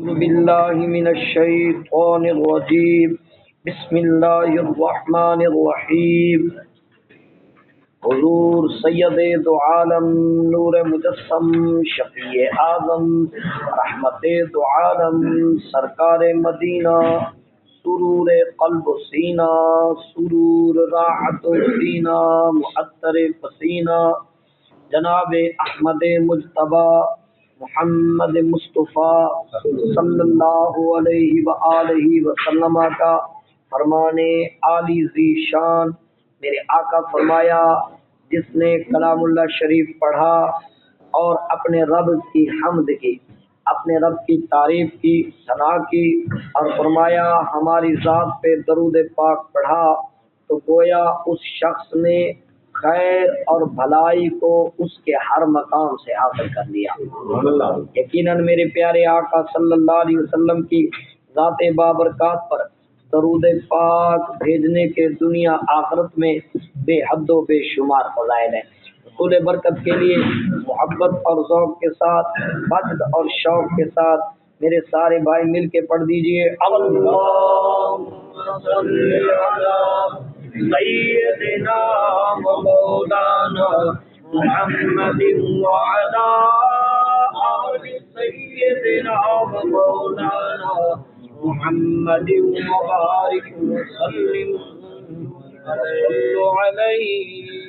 أعوذ بالله من الشيطان الرجيم بسم الله الرحمن الرحیم۔ حضور سید دو عالم، نور مجسم، شفیع اعظم، رحمت دو عالم، سرکار مدینہ، سرور قلب و سینہ، سرور راحت و سینہ، معطر پسینہ، جناب احمد مجتبی محمد مصطفیٰ صلی اللہ علیہ وآلہ وسلم کا فرمان عالی ذی شان۔ میرے آقا فرمایا، جس نے کلام اللہ شریف پڑھا اور اپنے رب کی حمد کی، اپنے رب کی تعریف کی، ثنا کی، اور فرمایا ہماری ذات پہ درود پاک پڑھا، تو گویا اس شخص نے خیر اور بھلائی کو اس کے ہر مقام سے حاصل کر لیا۔ یقیناً میرے پیارے آقا صلی اللہ علیہ وسلم کی ذات بابرکات پر درود پاک بھیجنے کے دنیا آخرت میں بے حد و بے شمار فضائل ہیں۔ حصول برکت کے لیے محبت اور ذوق کے ساتھ، مجد اور شوق کے ساتھ میرے سارے بھائی مل کے پڑھ دیجئے، اللہم صلی علی سیدنا و مولانا محمد وعلی آل سیدنا و مولانا محمد وبارک وسلم علیہ